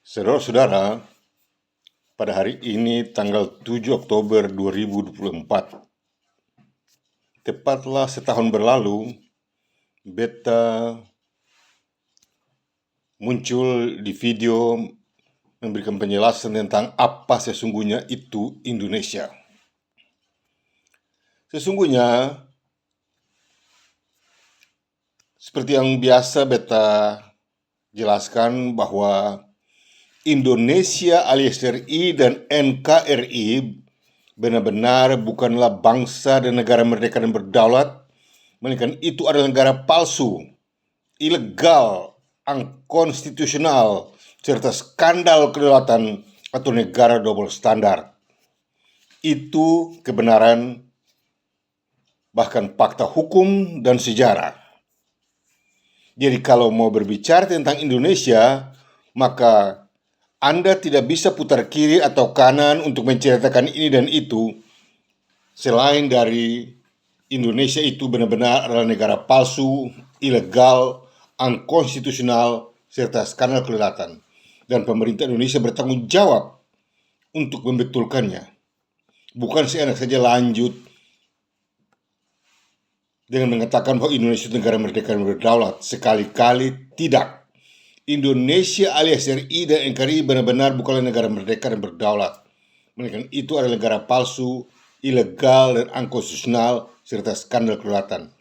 Saudara-saudara, pada hari ini tanggal 7 Oktober 2024, tepatlah setahun berlalu, beta muncul di video memberikan penjelasan tentang apa sesungguhnya itu Indonesia. Sesungguhnya, seperti yang biasa beta jelaskan bahwa Indonesia alias RI dan NKRI benar-benar bukanlah bangsa dan negara merdeka dan berdaulat, melainkan itu adalah negara palsu, ilegal, unkonstitusional, serta skandal kedaulatan atau negara double standar. Itu kebenaran, bahkan fakta hukum dan sejarah. Jadi kalau mau berbicara tentang Indonesia, maka Anda tidak bisa putar kiri atau kanan untuk menceritakan ini dan itu, selain dari Indonesia itu benar-benar adalah negara palsu, ilegal, unkonstitusional, serta skandal kedaulatan. Dan pemerintah Indonesia bertanggung jawab untuk membetulkannya. Bukan seenak saja lanjut dengan mengatakan bahwa Indonesia negara merdeka dan berdaulat. Sekali-kali tidak. Indonesia alias RI dan NKRI benar-benar bukanlah negara merdeka dan berdaulat, melainkan itu adalah negara palsu, ilegal, dan unkonstitusional, serta skandal kedaulatan.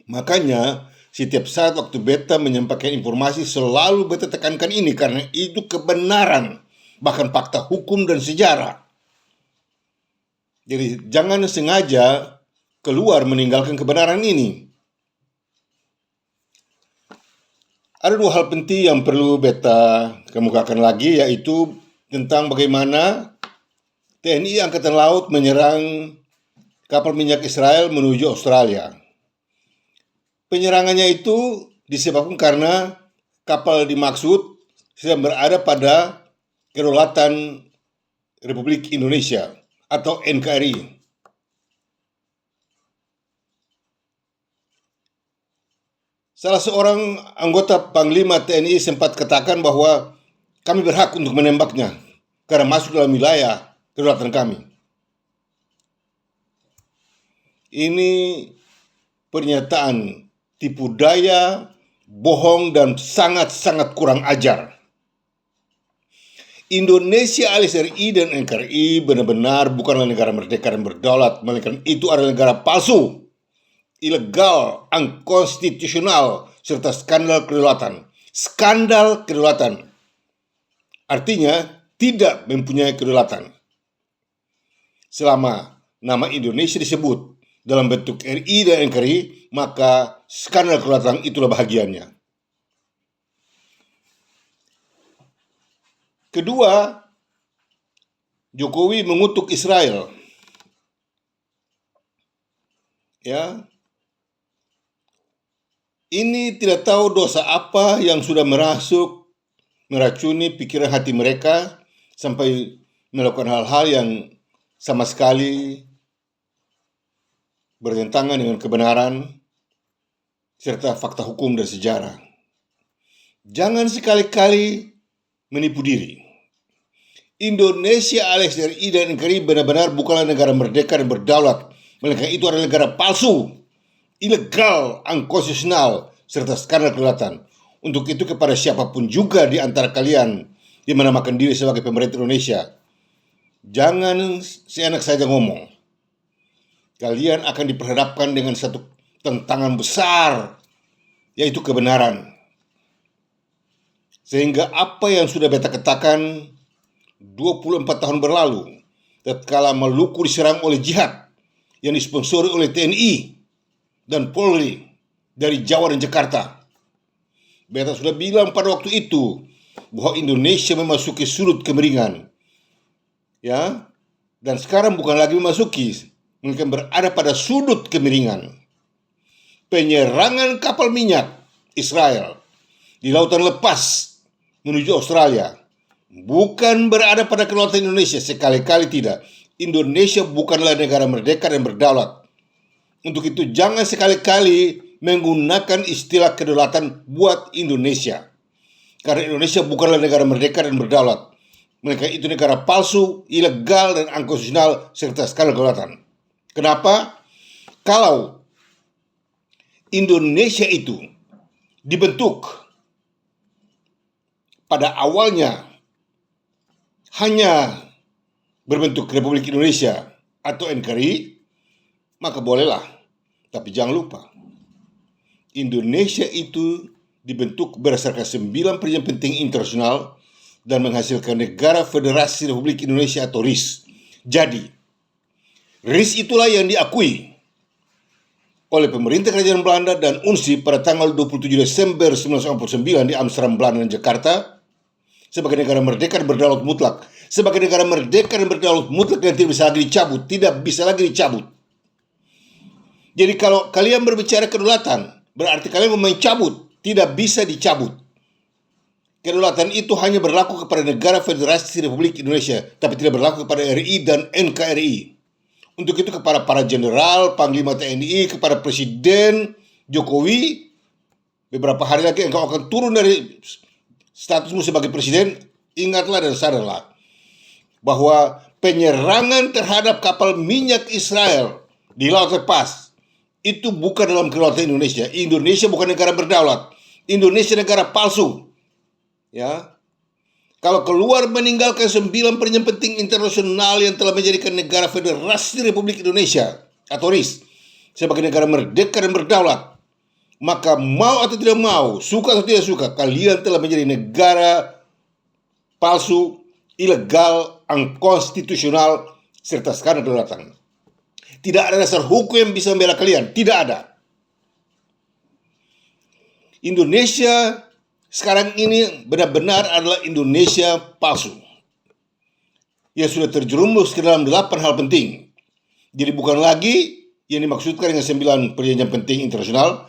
Makanya, setiap saat waktu beta menyampaikan informasi selalu beta tekankan ini karena itu kebenaran, bahkan fakta hukum dan sejarah. Jadi jangan sengaja keluar meninggalkan kebenaran ini. Ada dua hal penting yang perlu beta kemukakan lagi, yaitu tentang bagaimana TNI Angkatan Laut menyerang kapal minyak Israel menuju Australia. Penyerangannya itu disebabkan karena kapal dimaksud sedang berada pada kedaulatan Republik Indonesia atau NKRI. Salah seorang anggota Panglima TNI sempat katakan bahwa kami berhak untuk menembaknya karena masuk dalam wilayah kedaulatan kami. Ini pernyataan tipu daya, bohong, dan sangat-sangat kurang ajar. Indonesia alias RI dan NKRI benar-benar bukanlah negara merdeka dan berdaulat, melainkan itu adalah negara palsu, ilegal, unkonstitusional, serta skandal kedaulatan. Skandal kedaulatan artinya tidak mempunyai kedaulatan. Selama nama Indonesia disebut dalam bentuk RI dan NKRI, maka skandal kedaulatan itulah bahagiannya. Kedua, Jokowi mengutuk Israel. Ya, ini tidak tahu dosa apa yang sudah meracuni pikiran hati mereka sampai melakukan hal-hal yang sama sekali bertentangan dengan kebenaran serta fakta hukum dan sejarah. Jangan sekali-kali menipu diri. Indonesia alias RI dan NKRI benar-benar bukanlah negara merdeka dan berdaulat, melainkan itu adalah negara palsu, ilegal, unkonstitusional, serta skandal kedaulatan. Untuk itu kepada siapapun juga di antara kalian yang menamakan diri sebagai pemerintah Indonesia, jangan seenak saja ngomong. Kalian akan diperhadapkan dengan satu tantangan besar, yaitu kebenaran. Sehingga apa yang sudah beta katakan 24 tahun berlalu, tatkala Maluku diserang oleh jihad yang disponsori oleh TNI dan Polri dari Jawa dan Jakarta. Beta sudah bilang pada waktu itu bahwa Indonesia memasuki sudut kemiringan. Ya, dan sekarang bukan lagi memasuki, mungkin berada pada sudut kemiringan. Penyerangan kapal minyak Israel di lautan lepas menuju Australia bukan berada pada kedaulatan Indonesia, sekali-kali tidak. Indonesia bukanlah negara merdeka dan berdaulat. Untuk itu jangan sekali-kali menggunakan istilah kedaulatan buat Indonesia. Karena Indonesia bukanlah negara merdeka dan berdaulat, melainkan itu negara palsu, ilegal, dan unkonstitusional serta skandal kedaulatan. Kenapa? Kalau Indonesia itu dibentuk pada awalnya hanya berbentuk Republik Indonesia atau NKRI, maka bolehlah. Tapi jangan lupa, Indonesia itu dibentuk berdasarkan 9 perjanjian penting internasional dan menghasilkan Negara Federasi Republik Indonesia atau RIS. Jadi, RIS itulah yang diakui oleh pemerintah Kerajaan Belanda dan UNSI pada tanggal 27 Desember 1949 di Amsterdam, Belanda dan Jakarta sebagai negara merdeka dan berdaulat mutlak. Sebagai negara merdeka dan berdaulat mutlak dan tidak bisa lagi dicabut. Tidak bisa lagi dicabut. Jadi kalau kalian berbicara kedaulatan, berarti kalian mau mencabut. Tidak bisa dicabut. Kedaulatan itu hanya berlaku kepada negara Federasi Republik Indonesia, tapi tidak berlaku kepada RI dan NKRI. Untuk itu kepada para jenderal, panglima TNI, kepada Presiden Jokowi, beberapa hari lagi engkau akan turun dari statusmu sebagai presiden. Ingatlah dan sadarlah bahwa penyerangan terhadap kapal minyak Israel di Laut Lepas itu bukan dalam kedaulatan Indonesia. Indonesia bukan negara berdaulat. Indonesia negara palsu. Ya. Kalau keluar meninggalkan 9 perjanjian penting internasional yang telah menjadikan negara Federasi Republik Indonesia atau RIS sebagai negara merdeka dan berdaulat, maka mau atau tidak mau, suka atau tidak suka, kalian telah menjadi negara palsu, ilegal, unkonstitusional, serta skandal kedaulatan. Tidak ada dasar hukum yang bisa membela kalian. Tidak ada. Indonesia sekarang ini benar-benar adalah Indonesia palsu yang sudah terjerumus ke dalam 8 hal penting. Jadi bukan lagi yang dimaksudkan dengan 9 perjanjian penting internasional,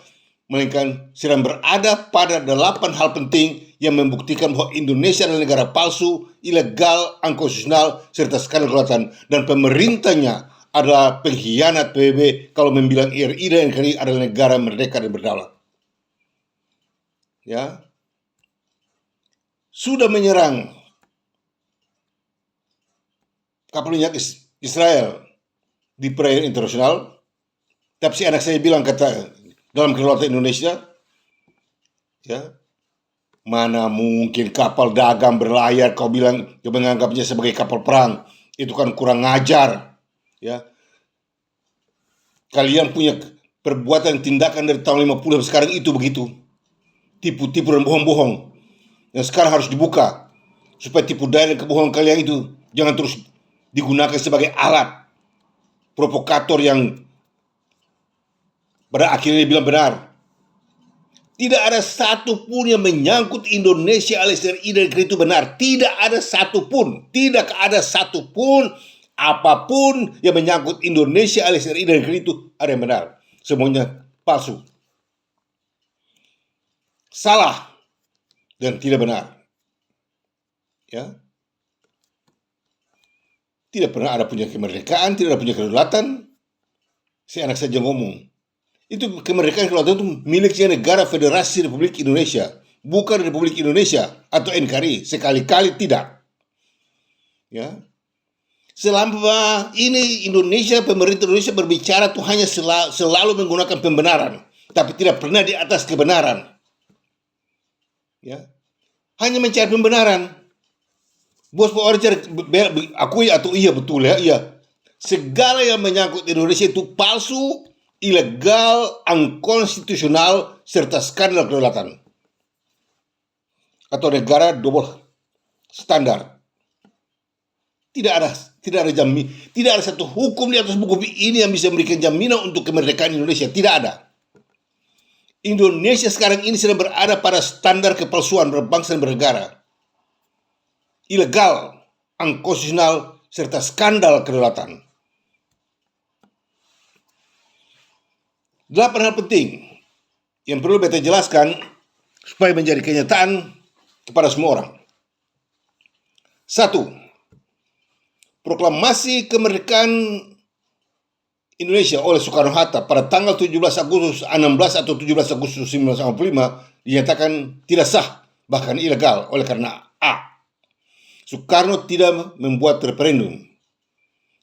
melainkan sedang berada pada 8 hal penting yang membuktikan bahwa Indonesia adalah negara palsu, ilegal, unkonstitusional, serta skandal kedaulatan, dan pemerintahnya adalah pengkhianat PBB kalau membilang RI dan NKRI adalah negara merdeka dan berdaulat. Ya, sudah menyerang kapal minyak Israel di perairan internasional, tapi si anak saya bilang kata dalam kedaulatan Indonesia, ya, mana mungkin kapal dagang berlayar kau bilang kau menganggapnya sebagai kapal perang, itu kan kurang ngajar, ya. Kalian punya perbuatan tindakan dari tahun 50 sekarang itu begitu, tipu-tipu dan bohong-bohong. Yang sekarang harus dibuka supaya tipu daya dan kebohongan kalian itu jangan terus digunakan sebagai alat provokator yang pada akhirnya bilang benar. Tidak ada satupun yang menyangkut Indonesia alias RI dan NKRI itu benar. Tidak ada satupun. Tidak ada satupun apapun yang menyangkut Indonesia alias RI dan NKRI itu ada yang benar. Semuanya palsu, salah, dan tidak benar. Ya. Tidak pernah ada punya kemerdekaan, tidak ada punya kedaulatan. Si anak saja ngomong. Itu kemerdekaan kedaulatan itu miliknya negara Federasi Republik Indonesia, bukan Republik Indonesia atau NKRI. Sekali-kali tidak. Ya. Selama ini Indonesia, pemerintah Indonesia berbicara tuh hanya selalu menggunakan pembenaran, tapi tidak pernah di atas kebenaran. Ya, hanya mencari pembenaran. Bos orang cari akui atau iya betul ya, iya. Segala yang menyangkut Indonesia itu palsu, ilegal, unkonstitusional, serta skandal kedaulatan atau negara double standar. Tidak ada satu hukum di atas buku ini yang bisa memberikan jaminan untuk kemerdekaan Indonesia. Tidak ada. Indonesia sekarang ini sedang berada pada standar kepalsuan berbangsa dan bernegara. Ilegal, unkonstitusional, serta skandal kedaulatan. 8 hal penting yang perlu beta jelaskan supaya menjadi kenyataan kepada semua orang. 1. Proklamasi kemerdekaan Indonesia oleh Soekarno-Hatta pada tanggal 17 Agustus 16 atau 17 Agustus 1945 dinyatakan tidak sah bahkan ilegal. Oleh karena A, Soekarno tidak membuat referendum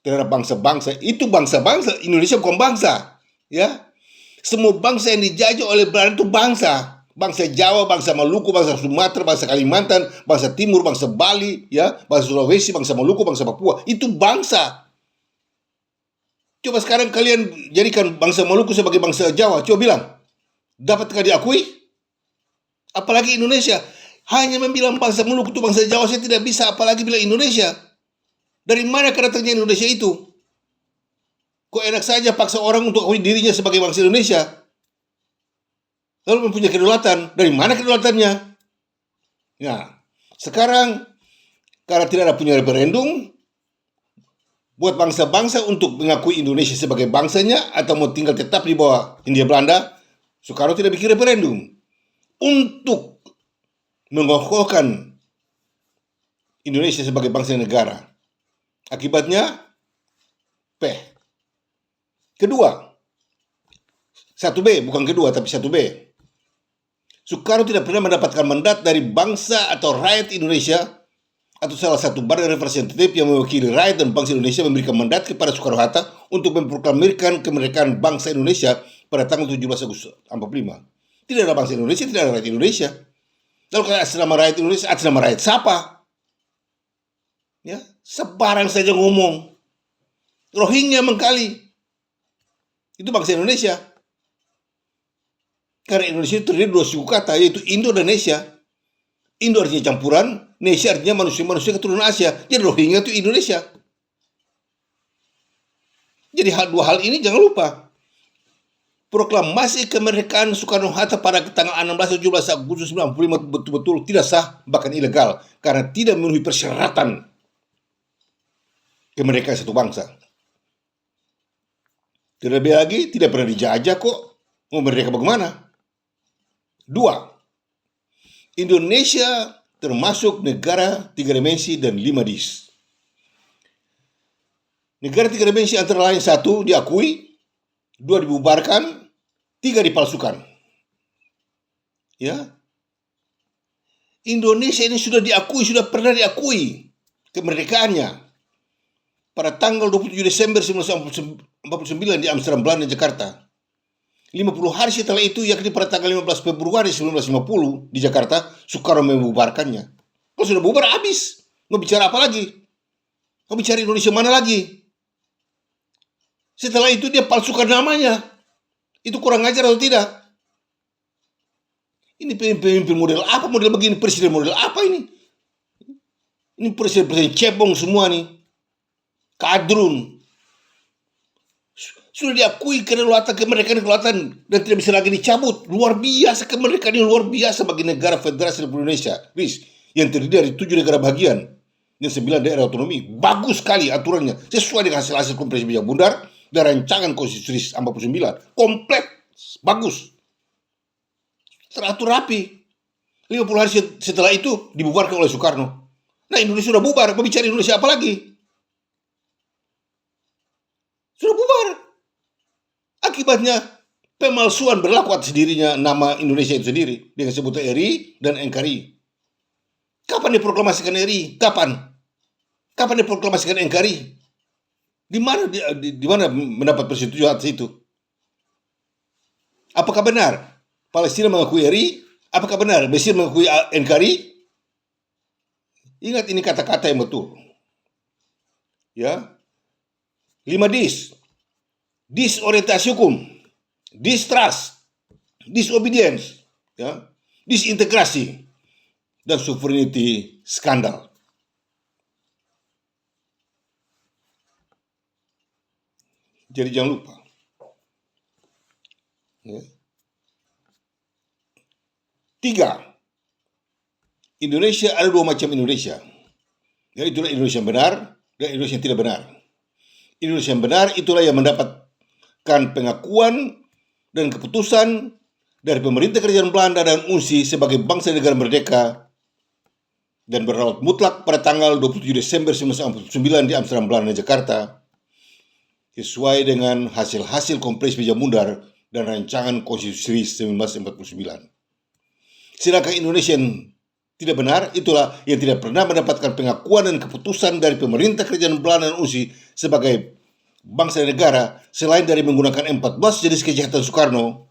terhadap bangsa-bangsa. Itu bangsa-bangsa, Indonesia bukan bangsa, ya. Semua bangsa yang dijajah oleh Belanda itu bangsa. Bangsa Jawa, bangsa Maluku, bangsa Sumatera, bangsa Kalimantan, bangsa Timur, bangsa Bali, ya, bangsa Sulawesi, bangsa Maluku, bangsa Papua. Itu bangsa. Coba sekarang kalian jadikan bangsa Maluku sebagai bangsa Jawa. Coba bilang, dapatkah diakui? Apalagi Indonesia. Hanya membilang bangsa Maluku itu bangsa Jawa, saya tidak bisa apalagi bilang Indonesia. Dari mana datangnya Indonesia itu? Kok enak saja paksa orang untuk akui dirinya sebagai bangsa Indonesia, lalu mempunyai kedaulatan. Dari mana kedaulatannya? Nah, sekarang karena tidak ada punya referendum, buat bangsa-bangsa untuk mengakui Indonesia sebagai bangsanya atau mau tinggal tetap di bawah Hindia Belanda, Soekarno tidak bikin referendum untuk mengokohkan Indonesia sebagai bangsa dan negara. Akibatnya, Kedua, 1B, bukan kedua tapi 1B. Soekarno tidak pernah mendapatkan mandat dari bangsa atau rakyat Indonesia atau salah satu badan representatif yang mewakili rakyat dan bangsa Indonesia memberikan mandat kepada Soekarno-Hatta untuk memproklamirkan kemerdekaan bangsa Indonesia pada tanggal 17 Agustus 45. Tidak ada bangsa Indonesia, tidak ada rakyat Indonesia. Lalu kalau atas nama rakyat Indonesia, atas nama rakyat siapa? Ya, sebarang saja ngomong. Rohingya mengkali. Itu bangsa Indonesia. Karena Indonesia itu terdiri dua suku kata, yaitu Indo dan Nesia. Indo artinya campuran, Nesia artinya manusia-manusia keturunan Asia. Jadi Rohingya itu Indonesia. Jadi dua hal ini jangan lupa. Proklamasi kemerdekaan Soekarno-Hatta pada tanggal 16-17 Agustus 95 betul-betul tidak sah, bahkan ilegal. Karena tidak memenuhi persyaratan kemerdekaan satu bangsa. Terlebih lagi, tidak pernah dijajah kok. Mau merdeka bagaimana? 2. Indonesia termasuk negara 3 dimensi dan 5 dis. Negara 3 dimensi antara lain 1 diakui, 2 dibubarkan, 3 dipalsukan. Ya. Indonesia ini sudah diakui, sudah pernah diakui kemerdekaannya pada tanggal 27 Desember 1949 di Amsterdam, Belanda, Jakarta. 50 hari setelah itu, yakni pada tanggal 15 Februari 1950 di Jakarta, Soekarno membubarkannya. Kalau sudah bubar, habis. Mau bicara apa lagi? Mau bicara Indonesia mana lagi? Setelah itu dia palsukan namanya. Itu kurang ajar atau tidak? Ini pemimpin model apa? Model begini, presiden model apa ini? Ini presiden cebong semua nih. Kadrun. Sudah diakui kedaulatan dan tidak bisa lagi dicabut. Luar biasa kemerdekaan ini, luar biasa bagi negara Federasi Republik Indonesia, yang terdiri dari 7 negara bagian dan 9 daerah otonomi. Bagus sekali aturannya, sesuai dengan hasil Konferensi Meja Bundar dan rancangan Konstitusi 49. Komplit, bagus, teratur rapi. 50 hari setelah itu dibubarkan oleh Soekarno. Nah, Indonesia sudah bubar, berbicara Indonesia apa lagi? Sudah bubar. Akibatnya pemalsuan berlaku atas dirinya nama Indonesia itu sendiri dengan sebutan RI dan NKRI. Kapan diproklamasikan RI? Kapan diproklamasikan NKRI? Di mana mendapat persetujuan atas itu? Apakah benar Palestina mengakui RI? Apakah benar Mesir mengakui NKRI? Ingat, ini kata-kata yang betul. Ya. 5 dis. Disorientasi hukum, distrust, disobedience, ya, disintegrasi, dan sovereignty skandal. Jadi jangan lupa. Ya. 3. Indonesia ada 2 macam Indonesia. Yaitu Indonesia yang benar dan Indonesia yang tidak benar. Indonesia yang benar itulah yang mendapat pengakuan dan keputusan dari pemerintah kerajaan Belanda dan UNSI sebagai bangsa negara merdeka dan berdaulat mutlak pada tanggal 27 Desember 1949 di Amsterdam, Belanda, Jakarta, sesuai dengan hasil-hasil Konferensi Meja Bundar dan rancangan Konstitusi 1949. Sedangkan Indonesia yang tidak benar, itulah yang tidak pernah mendapatkan pengakuan dan keputusan dari pemerintah kerajaan Belanda dan UNSI sebagai bangsa dan negara, selain dari menggunakan 14 jenis kejahatan Soekarno,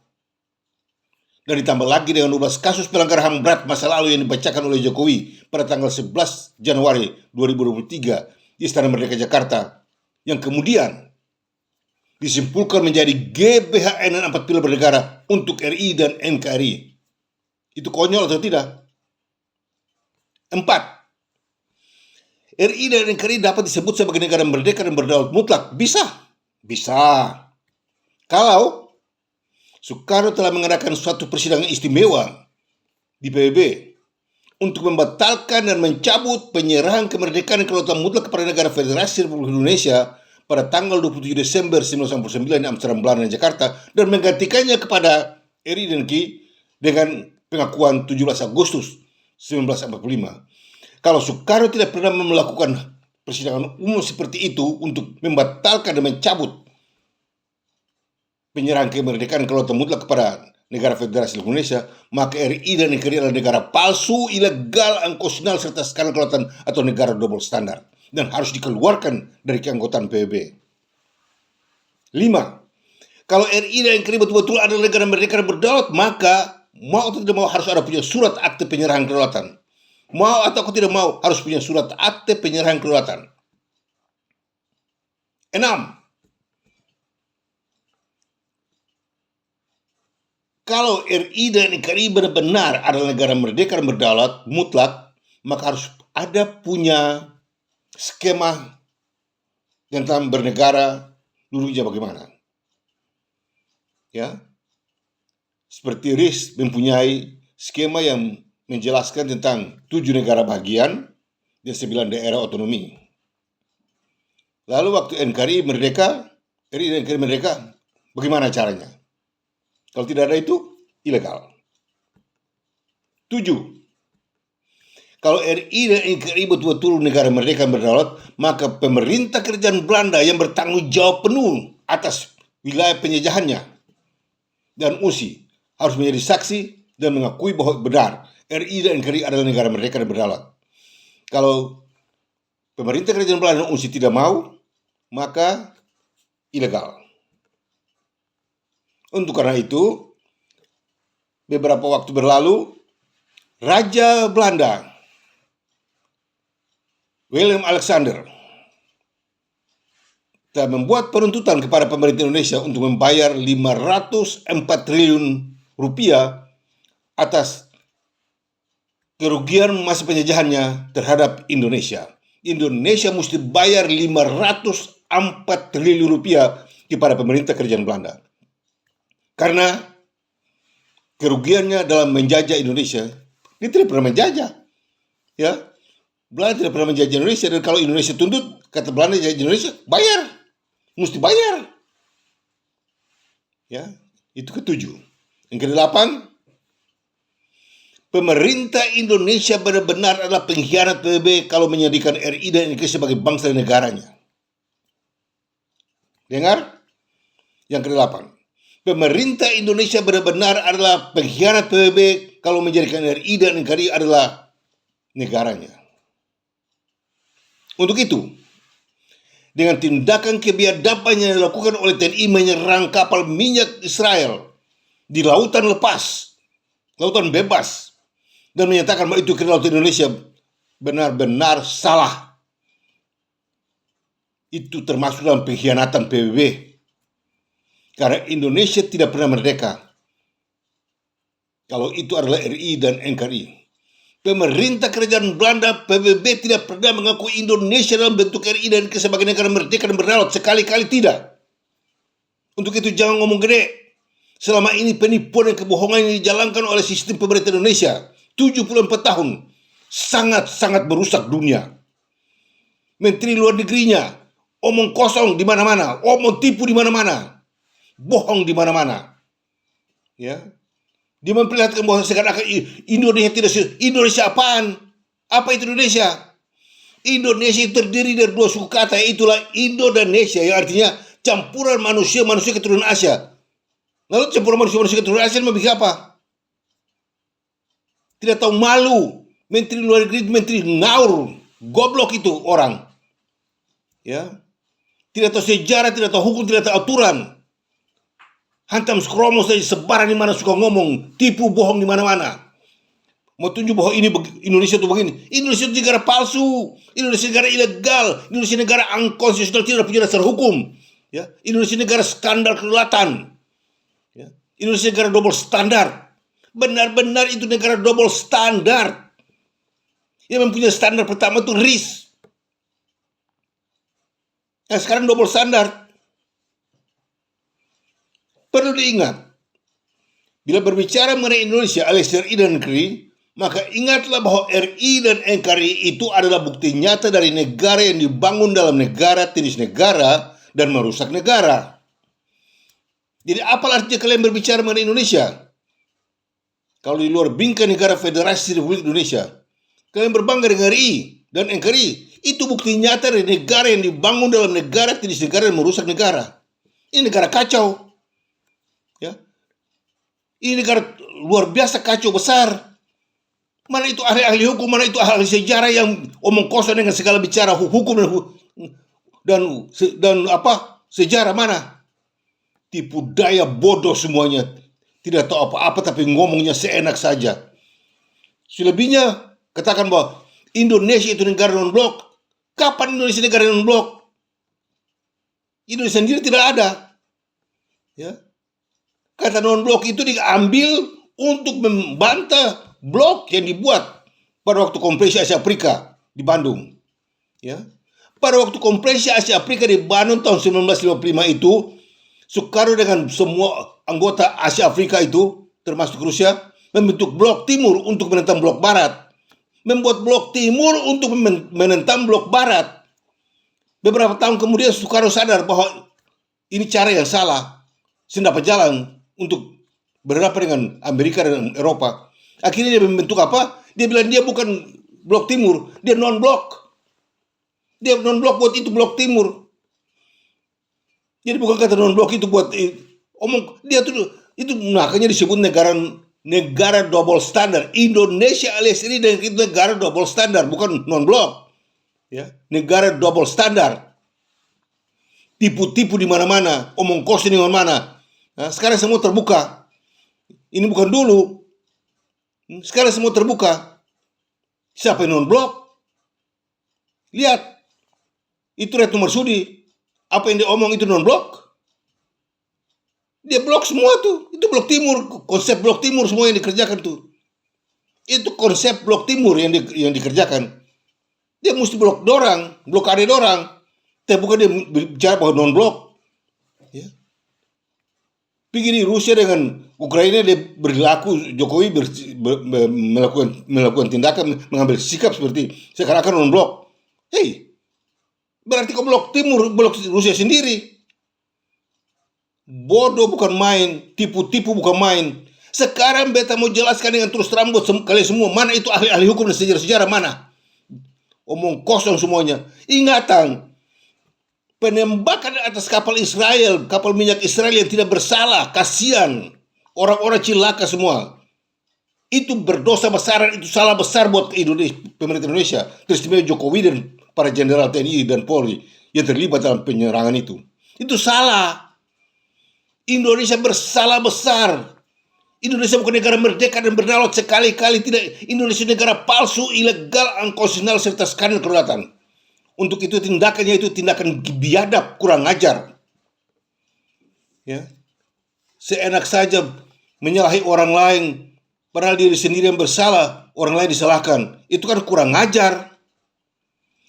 dan ditambah lagi dengan 12 kasus pelanggaran HAM berat masa lalu yang dibacakan oleh Jokowi pada tanggal 11 Januari 2023 di Istana Merdeka Jakarta, yang kemudian disimpulkan menjadi GBHN dan 4 pilar bernegara untuk RI dan NKRI. Itu konyol atau tidak? 4. RI dan NKRI dapat disebut sebagai negara merdeka dan berdaulat mutlak. Bisa. Kalau Soekarno telah mengadakan suatu persidangan istimewa di PBB untuk membatalkan dan mencabut penyerahan kemerdekaan dan kedaulatan mutlak kepada negara Federasi Republik Indonesia pada tanggal 27 Desember 1989 di Amsterdam, Belanda dan Jakarta, dan menggantikannya kepada RI dan NKRI dengan pengakuan 17 Agustus 1945. Kalau Soekarno tidak pernah melakukan persidangan umum seperti itu untuk membatalkan dan mencabut penyerahan kemerdekaan kedaulatan mutlak kepada negara Federasi Indonesia, maka RI dan NKRI adalah negara palsu, ilegal, unconstitusional, serta skandal kedaulatan atau negara double standar, dan harus dikeluarkan dari keanggotaan PBB. 5. Kalau RI dan NKRI betul-betul adalah negara merdeka dan berdaulat, maka mau atau tidak mau harus ada punya surat akte penyerahan kedaulatan. Mau atau tidak mau harus punya surat akte penyerahan kedaulatan. 6. Kalau RI dan NKRI benar-benar adalah negara merdeka dan berdaulat mutlak, maka harus ada punya skema tentang bernegara dulunya bagaimana. Ya, seperti RIS mempunyai skema yang menjelaskan tentang 7 negara bagian dan 9 daerah otonomi. Lalu waktu NKRI merdeka, RI dan NKRI merdeka, bagaimana caranya? Kalau tidak ada itu, ilegal. 7. Kalau RI dan NKRI betul-betul negara merdeka dan berdaulat, maka pemerintah kerajaan Belanda yang bertanggung jawab penuh atas wilayah penjajahannya dan UNSI harus menjadi saksi dan mengakui bahwa benar RI dan NKRI adalah negara merdeka dan berdaulat. Kalau pemerintah kerajaan Belanda dan UNSI tidak mau, maka ilegal. Untuk karena itu, beberapa waktu berlalu, Raja Belanda, Willem Alexander, telah membuat penuntutan kepada pemerintah Indonesia untuk membayar 504 triliun rupiah atas kerugian masa penjajahannya terhadap Indonesia. Indonesia mesti bayar 504 triliun rupiah kepada pemerintah kerajaan Belanda. Karena kerugiannya dalam menjajah Indonesia, dia tidak pernah menjajah. Ya, Belanda tidak pernah menjajah Indonesia, dan kalau Indonesia tuntut, kata Belanda jajah Indonesia, bayar, mesti bayar. Ya, itu ke-7. Yang ke-8, pemerintah Indonesia benar-benar adalah pengkhianat PBB kalau menjadikan RI dan NKRI sebagai bangsa dan negaranya. Dengar? Yang ke-8. Pemerintah Indonesia benar-benar adalah pengkhianat PBB kalau menjadikan RI dan NKRI adalah negaranya. Untuk itu, dengan tindakan kebiadaban yang dilakukan oleh TNI menyerang kapal minyak Israel di lautan lepas, lautan bebas, dan menyatakan bahwa itu kedaulatan Indonesia, benar-benar salah. Itu termasuk dalam pengkhianatan PBB. Karena Indonesia tidak pernah merdeka kalau itu adalah RI dan NKRI. Pemerintah kerajaan Belanda, PBB, tidak pernah mengakui Indonesia dalam bentuk RI dan NKRI sebagai negara merdeka dan berdaulat. Sekali-kali tidak. Untuk itu jangan ngomong gede. Selama ini penipuan dan kebohongan yang dijalankan oleh sistem pemerintah Indonesia 74 tahun sangat-sangat merusak dunia. Menteri luar negerinya omong kosong di mana-mana, omong tipu di mana-mana, bohong di mana-mana. Ya. Dia memperlihatkan bahwa sekarang Indonesia tidak Indonesia apaan? Apa itu Indonesia? Indonesia terdiri dari 2 suku kata, itulah Indonesia, yang artinya campuran manusia keturunan Asia. Lalu campuran manusia keturunan Asia memiliki apa? Tidak tahu malu Menteri luar negeri, menteri ngaur, goblok itu orang. Ya, tidak tahu sejarah, tidak tahu hukum, tidak tahu aturan. Hantam skromo saja, sebaran di mana suka ngomong, tipu bohong di mana-mana. Mau tunjuk bahwa ini Indonesia itu begini. Indonesia itu negara palsu, Indonesia negara ilegal, Indonesia negara unconstitutional, tidak punya dasar hukum. Ya, Indonesia negara skandal kedaulatan. Ya, Indonesia negara double standar. Benar-benar itu negara double standar. Yang mempunyai standar pertama itu RIS. Nah, sekarang double standar. Perlu diingat, bila berbicara mengenai Indonesia alias RI dan negeri, maka ingatlah bahwa RI dan NKRI itu adalah bukti nyata dari negara yang dibangun dalam negara, jenis negara, dan merusak negara. Jadi apa artinya kalian berbicara mengenai Indonesia? Kalau di luar bingkai negara Federasi Republik Indonesia, kalian berbangga dengan RI dan NKRI. Itu bukti nyata dari negara yang dibangun dalam negara, jenis negara, dan merusak negara. Ini negara kacau. Ya, ini negara luar biasa kacau besar. Mana itu ahli-ahli hukum, mana itu ahli sejarah yang omong kosong dengan segala bicara hukum dan sejarah mana? Tipu daya, bodoh semuanya. Tidak tahu apa-apa tapi ngomongnya seenak saja. Selebihnya katakan bahwa Indonesia itu negara non-blok. Kapan Indonesia negara non-blok? Indonesia sendiri tidak ada. Ya. Kata non-blok itu diambil untuk membantah blok yang dibuat pada waktu konferensi Asia Afrika di Bandung. Ya. Pada waktu konferensi Asia Afrika di Bandung tahun 1955 itu, Soekarno dengan semua anggota Asia Afrika itu, termasuk Rusia, membentuk blok timur untuk menentang blok barat. Membuat blok timur untuk menentang blok barat. Beberapa tahun kemudian Soekarno sadar bahwa ini cara yang salah. Tidak dapat jalan untuk berhadapan dengan Amerika dan Eropa. Akhirnya dia membentuk apa? Dia bilang dia bukan blok timur, dia non-blok. Dia non-blok buat itu blok timur. Jadi bukan kata non-blok itu buat omong dia tuh itu makanya disebut negara double standar. Indonesia alias ini dan itu negara double standar, bukan non-blok. Ya, negara double standar. Tipu-tipu di mana-mana, omong kosong di mana-mana. Nah, sekarang semua terbuka. Ini bukan dulu. Sekarang semua terbuka. Siapa yang non-blok? Lihat. Itu Retno Marsudi. Apa yang dia omong itu non-blok? Dia blok semua tuh. Itu blok timur. Konsep blok timur semua yang dikerjakan tuh. Itu konsep blok timur yang dikerjakan. Dia mesti blok dorang. Blokade dorang. Tapi bukan dia bicara bahwa non-blok. Ya. Begini Rusia dengan Ukraina dia berlaku, Jokowi melakukan tindakan, mengambil sikap seperti seakan-akan non-blok. Hei, berarti kau blok timur, blok Rusia sendiri. Bodoh bukan main, tipu-tipu bukan main. Sekarang beta mau jelaskan dengan terus terang buat kalian semua, mana itu ahli-ahli hukum dan sejarah-sejarah mana. Omong kosong semuanya. Ingatan, penembakan atas kapal Israel, kapal minyak Israel yang tidak bersalah, kasihan. Orang-orang cilaka semua. Itu berdosa besar, itu salah besar buat Indonesia, pemerintah Indonesia. Teristimewa Jokowi dan para jenderal TNI dan Polri yang terlibat dalam penyerangan itu. Itu salah. Indonesia bersalah besar. Indonesia bukan negara merdeka dan berdaulat sekali-kali tidak. Indonesia negara palsu, ilegal, unconstitutional serta skandal kedaulatan. Untuk itu tindakannya itu tindakan biadab, kurang ajar. Ya. Seenak saja menyalahi orang lain, padahal diri sendiri yang bersalah, orang lain disalahkan. Itu kan kurang ajar.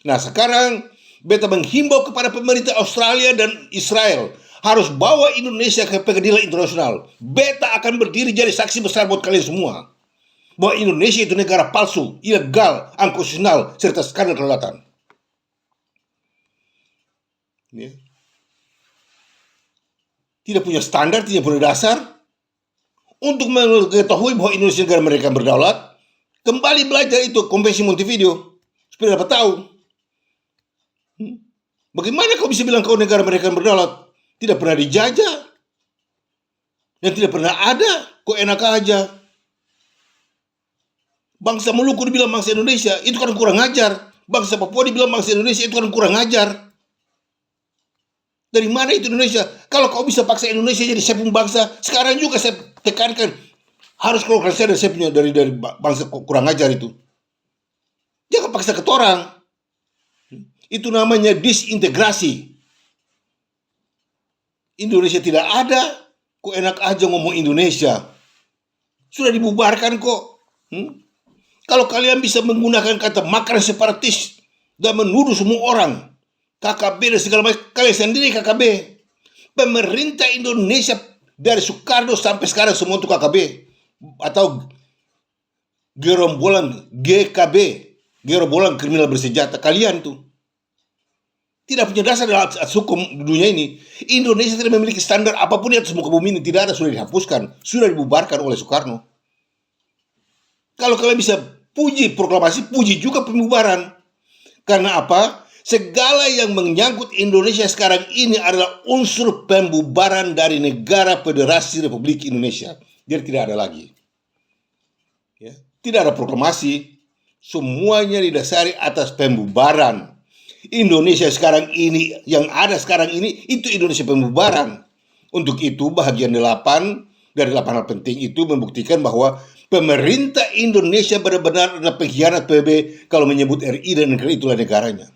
Nah sekarang beta menghimbau kepada pemerintah Australia dan Israel harus bawa Indonesia ke pengadilan internasional. Beta akan berdiri jadi saksi besar buat kalian semua bahwa Indonesia itu negara palsu, ilegal, unconstitutional serta skandal kedaulatan. Ya. Tidak punya standar, tidak punya dasar. Untuk mengetahui bahwa Indonesia negara mereka berdaulat, kembali belajar itu Konvensi Montevideo supaya dapat tahu. Bagaimana kau bisa bilang kau negara mereka berdaulat? Tidak pernah dijajah dan tidak pernah ada, kok enak aja. Bangsa Maluku dibilang bangsa Indonesia, itu kan kurang ajar. Bangsa Papua dibilang bangsa Indonesia, itu kan kurang ajar. Dari mana itu Indonesia? Kalau kau bisa paksa Indonesia jadi sepung bangsa, sekarang juga saya tekankan harus keluarkan saya dari bangsa kurang ajar itu. Jangan paksa ke orang. Itu namanya disintegrasi. Indonesia tidak ada, kok enak aja ngomong Indonesia. Sudah dibubarkan kok. Kalau kalian bisa menggunakan kata makar separatis dan menuduh semua orang, KKB dan segala macam, kalian sendiri KKB. Pemerintah Indonesia dari Soekarno sampai sekarang semua itu KKB atau gerombolan GKB, gerombolan kriminal bersenjata. Kalian tuh tidak punya dasar dalam hukum dunia ini. Indonesia tidak memiliki standar apapun di atas muka bumi ini. Tidak ada, sudah dihapuskan, sudah dibubarkan oleh Soekarno. Kalau kalian bisa puji proklamasi, puji juga pembubaran. Karena apa? Segala yang menyangkut Indonesia sekarang ini adalah unsur pembubaran dari negara Federasi Republik Indonesia. Jadi tidak ada lagi. Ya, tidak ada proklamasi. Semuanya didasari atas pembubaran. Indonesia sekarang ini, yang ada sekarang ini, itu Indonesia pembubaran. Untuk itu bahagian 8 dari 8 hal penting itu membuktikan bahwa pemerintah Indonesia benar-benar adalah pengkhianat PBB kalau menyebut RI dan negara itulah negaranya.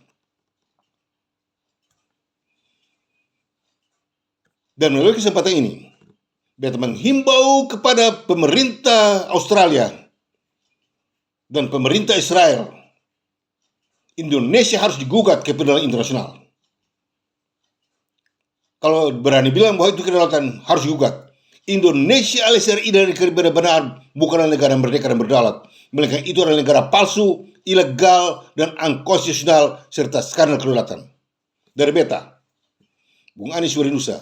Dan melalui kesempatan ini, beta menghimbau kepada pemerintah Australia dan pemerintah Israel, Indonesia harus digugat ke pengadilan internasional. Kalau berani bilang bahwa itu kedaulatan, harus digugat. Indonesia alias RI dan negara benar-benar bukanlah negara merdeka dan berdaulat, melainkan itu adalah negara palsu, ilegal, dan unkonstitusional serta skandal kedaulatan. Dari beta, Bung Anies Warinusa,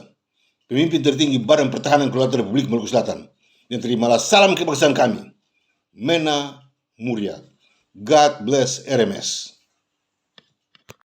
pemimpin tertinggi Badan Pertahanan Kedaulatan Republik Maluku Selatan, dan terimalah salam kebangsaan kami. Mena Muria. God bless RMS.